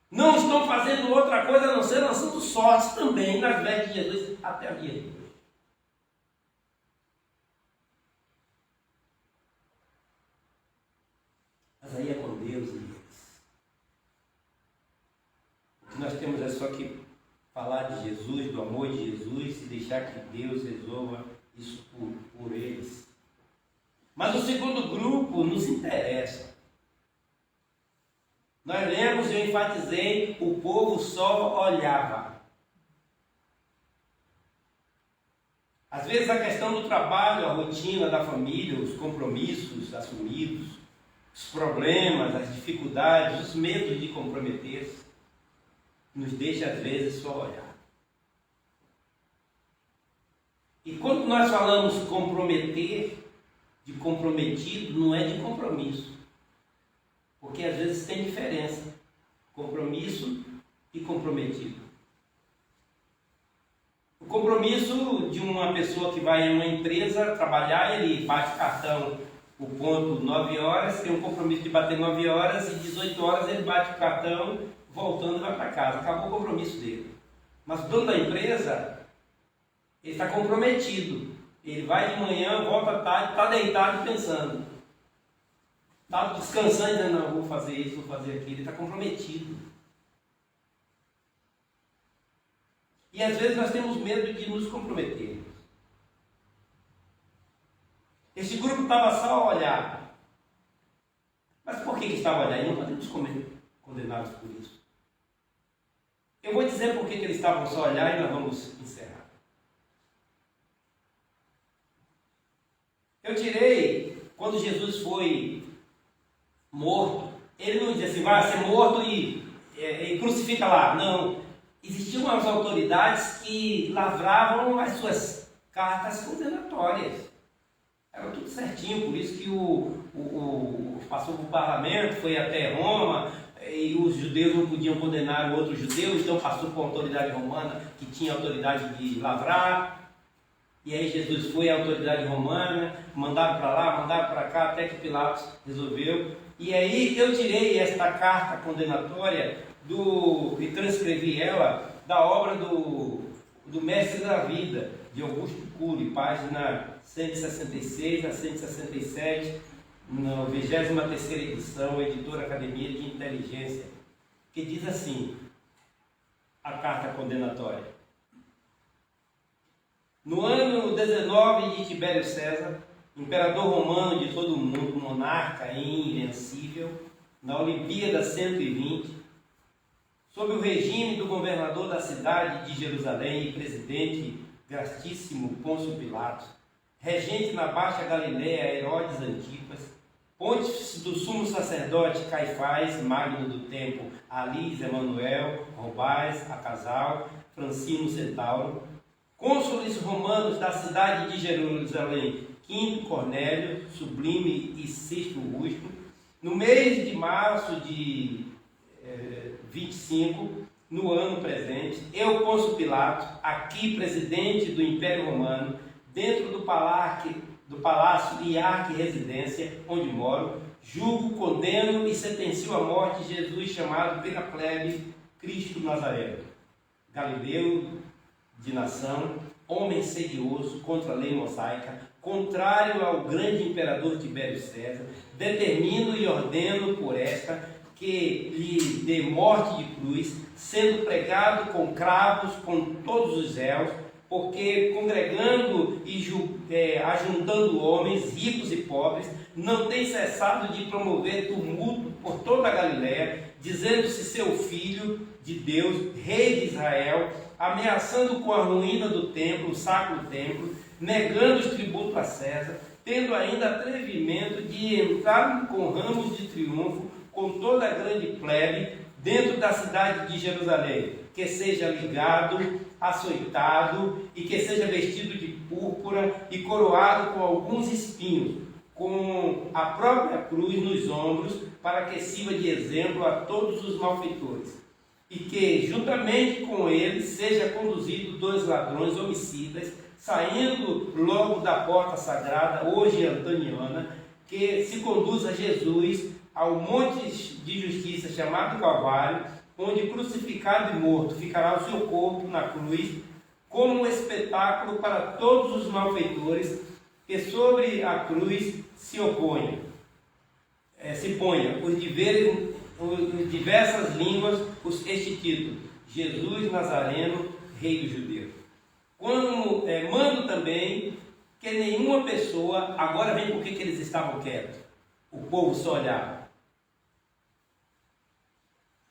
S4: não estão fazendo outra coisa a não ser lançando sorte também nas vestes de Jesus até o dia de hoje. Mas aí é com Deus e eles. O que nós temos é só que falar de Jesus, do amor de Jesus, e deixar que Deus resolva isso por eles. Mas o segundo grupo nos interessa. Nós lemos, eu enfatizei, o povo só olhava. Às vezes a questão do trabalho, a rotina da família, os compromissos assumidos, os problemas, as dificuldades, os medos de comprometer-se, nos deixa às vezes só olhar. E quando nós falamos comprometer, de comprometido, não é de compromisso. Porque às vezes tem diferença. Compromisso e comprometido. O compromisso de uma pessoa que vai em uma empresa trabalhar, ele bate cartão o ponto 9 horas, tem um compromisso de bater 9 horas e 18 horas ele bate o cartão, voltando e vai para casa. Acabou o compromisso dele. Mas o dono da empresa, ele está comprometido. Ele vai de manhã, volta à tarde, está deitado pensando. Está descansando e dizendo, não, vou fazer isso, vou fazer aquilo. Ele está comprometido. E às vezes nós temos medo de nos comprometer. Esse grupo estava só a olhar. Mas por que estava a olhar? E não podemos condenados por isso. Eu vou dizer por que eles estavam só a olhar e nós vamos encerrar. Eu tirei, quando Jesus foi morto, ele não dizia assim, vai ser morto e crucifica lá. Não. Existiam umas autoridades que lavravam as suas cartas condenatórias. Era tudo certinho, por isso que passou para o parlamento, foi até Roma, e os judeus não podiam condenar o outro judeu, então passou para a autoridade romana, que tinha autoridade de lavrar. E aí Jesus foi à autoridade romana, mandaram para lá, mandaram para cá, até que Pilatos resolveu. E aí eu tirei esta carta condenatória e transcrevi ela da obra do Mestre da Vida, de Augusto Cury, página 166 a 167, na 23ª edição, editora Academia de Inteligência, que diz assim, a carta condenatória. No ano 19 de Tibério César, imperador romano de todo o mundo, monarca invencível, na Olimpíada 120, sob o regime do governador da cidade de Jerusalém e presidente gratíssimo Pôncio Pilatos, regente na Baixa Galileia Herodes Antipas, pontífice do sumo sacerdote Caifás, magno do tempo Alis, Emanuel, Robás, Acasal, Francino Centauro, cônsules romanos da cidade de Jerusalém, Quinto Cornélio, Sublime e Sexto Augusto, no mês de março de 25, no ano presente, eu, Pôncio Pilatos, aqui presidente do Império Romano, dentro do palácio e arque-residência onde moro, julgo, condeno e sentencio à morte Jesus chamado pela plebe Cristo Nazareno, Galileu de nação, homem sedioso contra a lei mosaica, contrário ao grande imperador Tibério César, determino e ordeno por esta que lhe dê morte de cruz, sendo pregado com cravos com todos os réus, porque congregando e ajuntando homens ricos e pobres, não tem cessado de promover tumulto por toda a Galiléia, dizendo-se seu filho de Deus, rei de Israel, ameaçando com a ruína do templo, o sacro templo, negando os tributos a César, tendo ainda atrevimento de entrar com ramos de triunfo com toda a grande plebe dentro da cidade de Jerusalém, que seja ligado, açoitado e que seja vestido de púrpura e coroado com alguns espinhos, com a própria cruz nos ombros, para que sirva de exemplo a todos os malfeitores. E que, juntamente com ele, seja conduzido 2 ladrões homicidas, saindo logo da porta sagrada, hoje antoniana, que se conduza Jesus ao monte de justiça chamado Calvário, onde crucificado e morto ficará o seu corpo na cruz, como um espetáculo para todos os malfeitores que sobre a cruz se ponha por diversas línguas este título: Jesus Nazareno, Rei dos Judeus. Mando também que nenhuma pessoa, agora vem por que eles estavam quietos, o povo só olhava.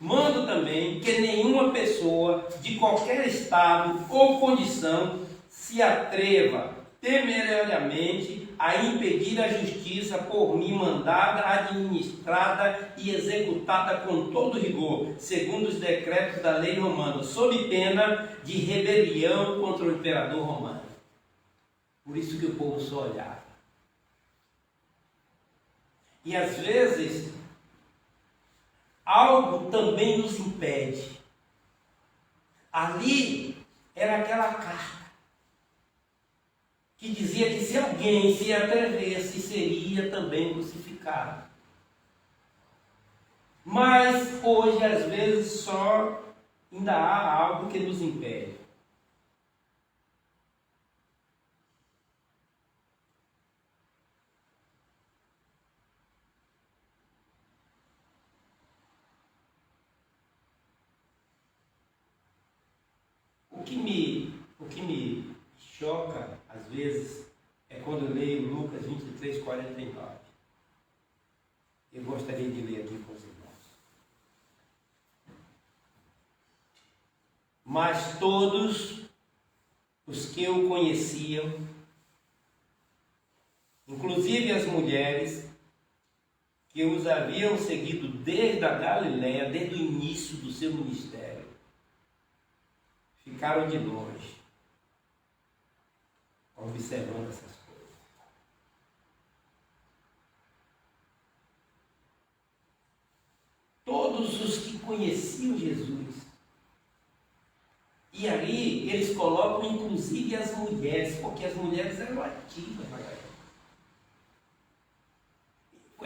S4: Mando também que nenhuma pessoa de qualquer estado ou condição se atreva temerariamente a impedir a justiça por mim mandada, administrada e executada com todo rigor, segundo os decretos da lei romana, sob pena de rebelião contra o imperador romano. Por isso que o povo só olhava. E às vezes, algo também nos impede. Ali era aquela carta que dizia que se alguém se atrevesse, seria também crucificado. Mas hoje, às vezes, só ainda há algo que nos impede. O que me choca, às vezes, é quando eu leio Lucas 23, 49. Eu gostaria de ler aqui com os irmãos. Mas todos os que o conheciam, inclusive as mulheres que os haviam seguido desde a Galiléia, desde o início do seu ministério, ficaram de longe, observando essas coisas. Todos os que conheciam Jesus, e aí eles colocam inclusive as mulheres, porque as mulheres eram ativas na época.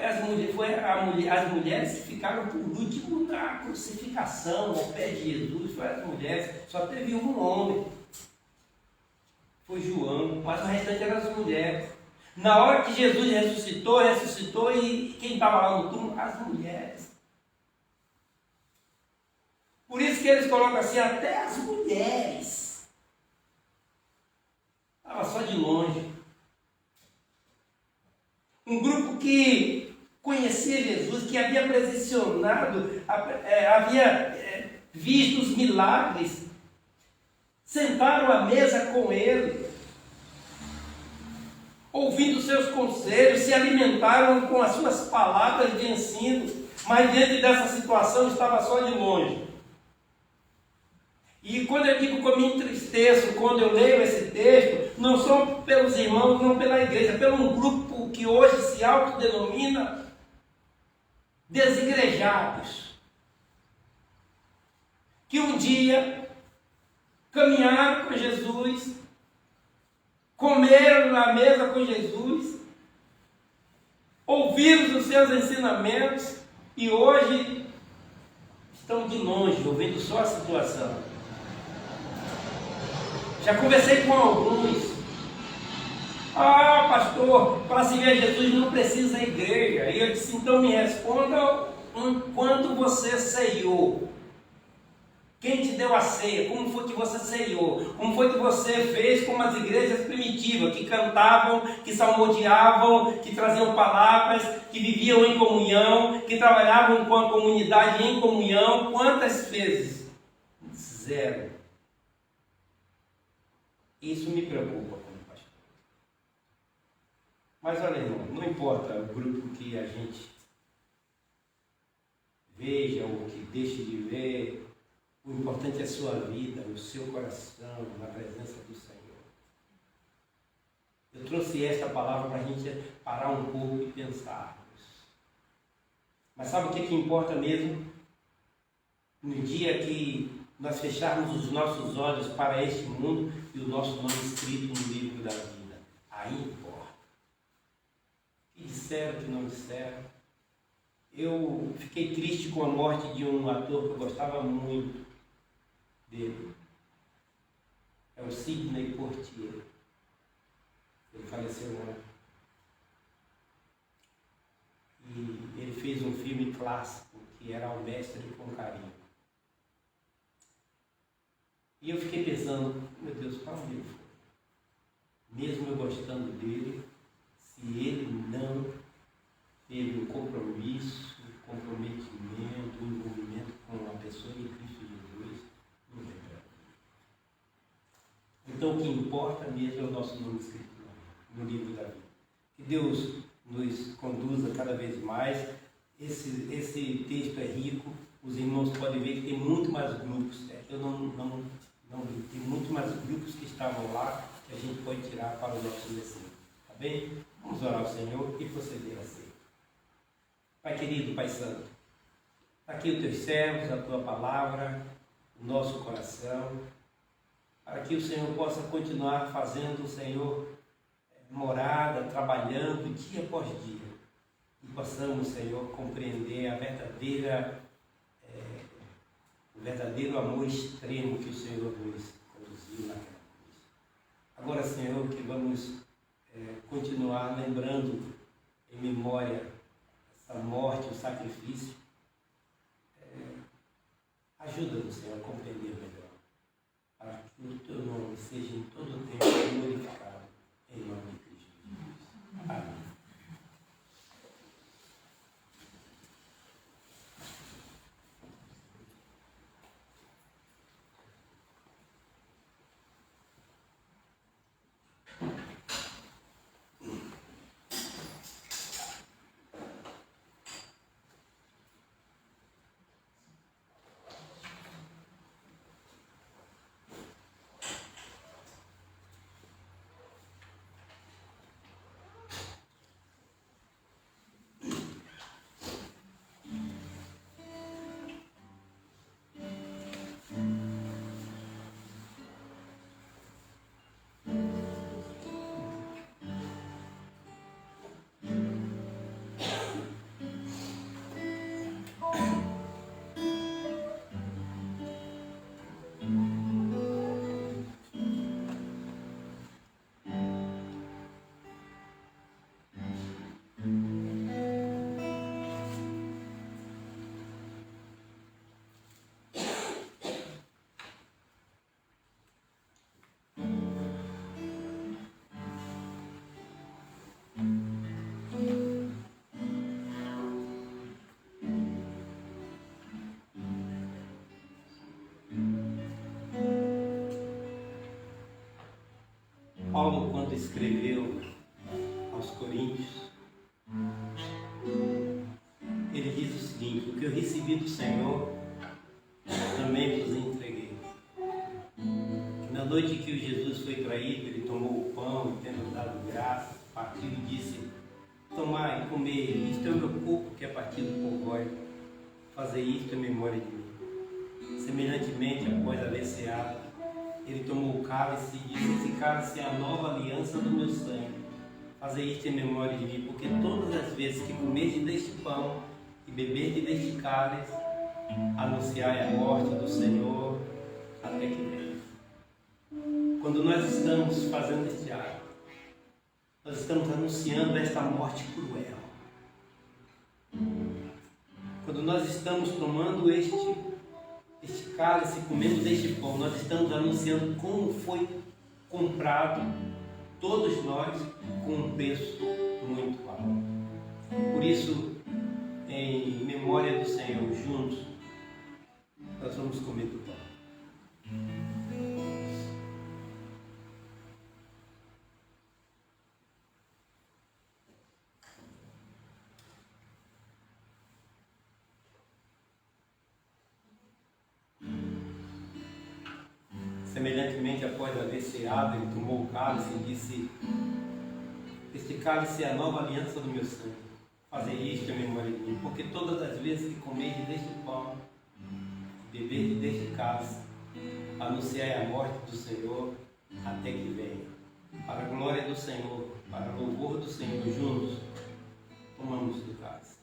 S4: As mulheres que ficaram por último na crucificação, ao pé de Jesus, foram as mulheres. Só teve um homem, foi João, mas o restante eram as mulheres. Na hora que Jesus ressuscitou e quem estava lá no túmulo? As mulheres. Por isso que eles colocam assim, até as mulheres. Estava só de longe. Um grupo que conhecia Jesus, que havia presenciado, havia visto os milagres, sentaram à mesa com ele, ouvindo seus conselhos, se alimentaram com as suas palavras de ensino, mas diante dessa situação estava só de longe. E quando eu digo que eu me entristeço, quando eu leio esse texto, não são pelos irmãos, não pela igreja, pelo um grupo que hoje se autodenomina desigrejados, que um dia caminharam com Jesus, comeram na mesa com Jesus, ouviram os seus ensinamentos e hoje estão de longe, ouvindo só a situação. Já conversei com alguns. Pastor, para se ver Jesus não precisa da igreja. E eu disse, então me responda quando você ceiou. Quem te deu a ceia? Como foi que você ceiou? Como foi que você fez como as igrejas primitivas, que cantavam, que salmodiavam, que traziam palavras, que viviam em comunhão, que trabalhavam com a comunidade em comunhão? Quantas vezes? Zero. Isso me preocupa como pastor. Mas olha, irmão, não importa o grupo que a gente veja ou que deixe de ver, o importante é a sua vida, o seu coração, na presença do Senhor. Eu trouxe esta palavra para a gente parar um pouco e pensarmos. Mas sabe o que importa mesmo? No dia que nós fecharmos os nossos olhos para este mundo e o nosso nome escrito no livro da vida. Aí importa. Que disseram, que não disseram. Eu fiquei triste com a morte de um ator que eu gostava muito dele. É o Sidney Poitier. Ele faleceu ontem. E ele fez um filme clássico que era O Mestre com Carinho. E eu fiquei pensando, meu Deus, para onde ele foi? Mesmo eu gostando dele, se ele não teve um compromisso, um comprometimento, um envolvimento com a pessoa de Cristo Jesus, não tem para. Então o que importa mesmo é o nosso nome escrito no livro da vida. Que Deus nos conduza cada vez mais. Esse texto é rico, os irmãos podem ver que tem muito mais grupos. Eu não vi, tem muito mais grupos que estavam lá que a gente pode tirar para o nosso ensino. Tá bem? Vamos orar ao Senhor e proceder assim. Pai querido, Pai Santo, aqui os teus servos, a tua palavra, o nosso coração, para que o Senhor possa continuar fazendo, Senhor, morada, trabalhando dia após dia, e possamos, Senhor, compreender o verdadeiro amor extremo que o Senhor nos conduziu naquela cruz. Agora, Senhor, que vamos continuar lembrando em memória essa morte, o sacrifício. Ajuda-nos, Senhor, a compreender melhor, para que o teu nome seja em todo o tempo glorificado, em nome de Cristo Jesus. Amém. Paulo, quando escreveu aos Coríntios, ele diz o seguinte: o que eu recebi do Senhor, também vos entreguei. Na noite que o Jesus foi traído, ele tomou o pão e, tendo dado graça, partiu e disse: tomai e comei, isto é o meu corpo que é partido por vós, fazei isto em memória de mim. Semelhantemente, após haver ceado, ele tomou o cálice e disse: esse cálice é a nova aliança do meu sangue. Fazei isto em memória de mim, porque todas as vezes que comerdes deste pão e beberdes deste cálice, anunciai a morte do Senhor até que venha. Quando nós estamos fazendo este ato, nós estamos anunciando esta morte cruel. Quando nós estamos tomando este cálice, comendo deste pão, nós estamos anunciando como foi comprado todos nós com um preço muito alto. Por isso, em memória do Senhor, juntos, nós vamos comer do pão. Semelhantemente, após haver ceado, ele tomou o cálice e disse: este cálice é a nova aliança do meu sangue. Fazei isto em memória de mim, porque todas as vezes que comerdes deste pão e beberdes deste cálice, anunciai a morte do Senhor até que venha. Para a glória do Senhor, para o louvor do Senhor, juntos, tomamos do cálice.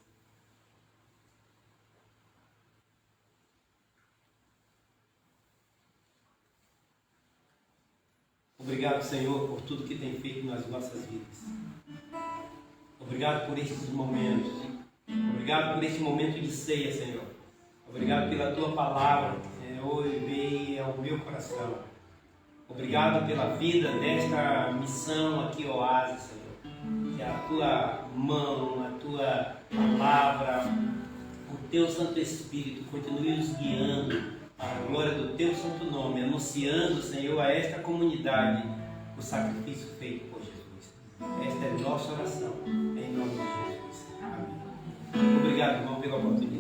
S4: Obrigado, Senhor, por tudo que tem feito nas nossas vidas. Obrigado por estes momentos. Obrigado por este momento de ceia, Senhor. Obrigado pela Tua palavra, Senhor, e veio ao meu coração. Obrigado pela vida desta missão aqui, Oásis, Senhor. Que a Tua mão, a Tua palavra o Teu Santo Espírito continue os guiando para a glória do Teu santo nome, anunciando, Senhor, a esta comunidade o sacrifício feito por Jesus. Esta é nossa oração, em nome de Jesus. Amém. Obrigado, irmão, pela oportunidade.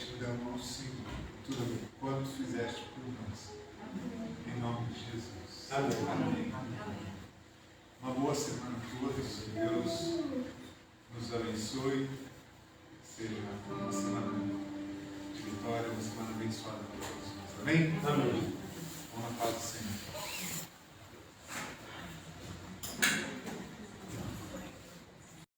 S1: gratidão ao Senhor por tudo quanto fizeste por nós. Em nome de Jesus. Amém. Uma boa semana a todos. Que Deus nos abençoe. Seja uma semana de vitória, uma semana abençoada para todos nós. Amém?
S4: Amém.
S1: Vamos na paz do Senhor.